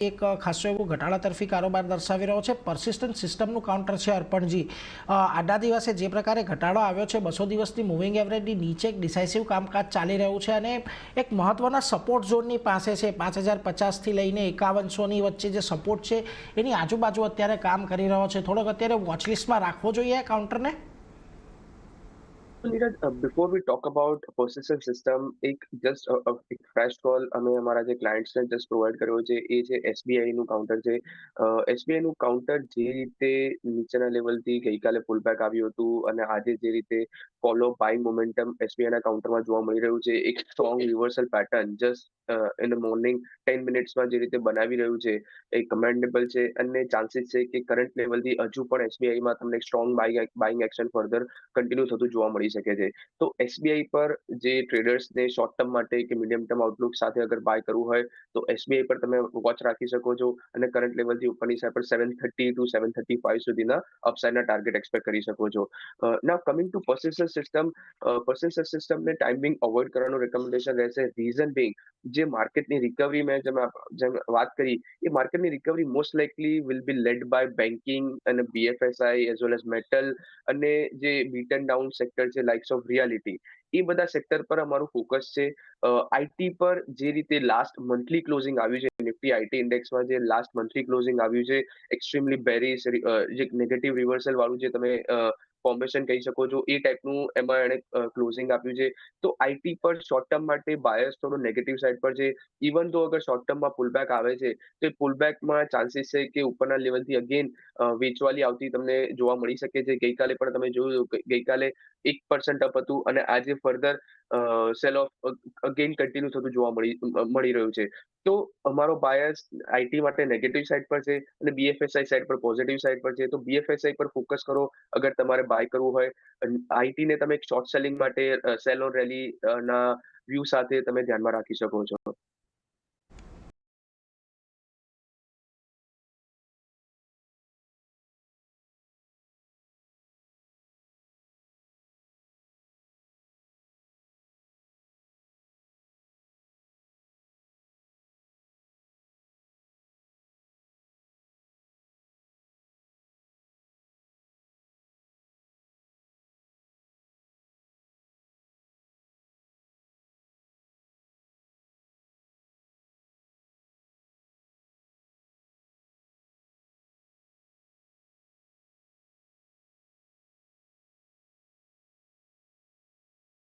એક ખાસો એવું ઘટાડા તરફી કારોબાર દર્શાવી રહ્યો છે. પરસિસ્ટન્ટ સિસ્ટમનું કાઉન્ટર છે અર્પણજી. આજના દિવસે જે પ્રકારે ઘટાડો આવ્યો છે 200 દિવસની મૂવિંગ એવરેજની નીચે એક ડિસાઇસિવ કામકાજ ચાલી રહ્યું છે અને એક મહત્વના સપોર્ટ ઝોનની પાસે છે. 5050થી લઈને 5100ની વચ્ચે જે સપોર્ટ છે એની આજુબાજુ અત્યારે કામ કરી રહ્યો છે. થોડોક અત્યારે વોચલિસ્ટમાં રાખવો જોઈએ આ કાઉન્ટરને. Neeraj, before we talk about persistent system, એક ફ્રેશ કોલ અમે અમારા જે ક્લાયન્ટ્સને જસ્ટ પ્રોવાઈડ કર્યો છે એ છે એસબીઆઈ નું કાઉન્ટર છે. એસબીઆઈ નું કાઉન્ટર જે રીતે નીચેના લેવલથી ગઈકાલે પુલબેક આવ્યું હતું અને આજે જે રીતે ફોલો બાઇંગ મોમેન્ટમ એસબીઆઈ ના કાઉન્ટરમાં જોવા મળી રહ્યું છે, એક strong reversal pattern just in the morning 10 મિનિટ્સમાં જે રીતે બનાવી રહ્યું છે એ કમેન્ડેબલ છે અને ચાન્સીસ છે કે કરંટ લેવલથી હજુ પણ એસબીઆઈમાં તમને strong buying action further continue થતું જોવા મળી શકે છે. તો એસબીઆઈ પર જે ટ્રેડર્સને શોર્ટ ટર્મ માટે કે મીડિયમ ટર્મ આઉટલુક સાથે અગર બાય કરવું હોય તો એસબીઆઈ પર તમે વોચ રાખી શકો છો અને કરંટ લેવલથી ઉપરની સાઈડ પર 730 ટુ 735 સુધીના અપસાઇડના ટાર્ગેટ એક્સપેક્ટ કરી શકો છો. નાઉ કમિંગ ટુ persistent સિસ્ટમને ટાઈમિંગ અવોઇડ કરવાનું રેકમેન્ડેશન રહેશે. રીઝન બિંગ, જે માર્કેટની રિકવરી મેં જેમ વાત કરી, એ માર્કેટની recovery most likely will be led by banking અને BFSI as well as metal અને જે બીટ એન્ડ ડાઉન સેક્ટર છે લાઇક્સ ઓફ રિયાલિટી, એ બધા સેક્ટર પર અમારું ફોકસ છે. આઈટી પર જે રીતે લાસ્ટ મંથલી ક્લોઝિંગ આવ્યું છે, નિફ્ટી આઈટી ઇન્ડેક્સમાં જે લાસ્ટ મંથલી ક્લોઝિંગ આવ્યું છે એક્સ્ટ્રીમલી બેરિશ, જે નેગેટિવ રિવર્સલ વાળું જે તમે ફોર્મેશન કહી શકો છો એ ટાઈપનું એમાં એને ક્લોઝિંગ આપ્યું છે. તો આઈટી પર શોર્ટ ટર્મ માટે બાયસ થોડો નેગેટિવ સાઈડ પર છે. ઇવન તો અગર શોર્ટ ટર્મમાં પુલબેક આવે છે તો એ પુલબેકમાં ચાન્સીસ છે કે ઉપરના લેવલથી અગેન વેચવાલી આવતી તમને જોવા મળી શકે છે. ગઈકાલે પણ તમે જોયું, ગઈકાલે 1% અપ હતું અને આજે further cell of again continue થતું જોવા મળી રહ્યું છે. તો અમારો બાયસ આઈટી માટે નેગેટિવ સાઈડ પર છે અને બીએફએસઆઈ સાઈડ પર પોઝિટિવ સાઈડ પર છે. તો બીએફએસઆઈ પર ફોકસ કરો અગર તમારે બાય કરવું હોય. આઈટીને તમે એક શોર્ટ સેલિંગ માટે સેલ ઓન રેલી ના વ્યૂ સાથે તમે ધ્યાનમાં રાખી શકો છો.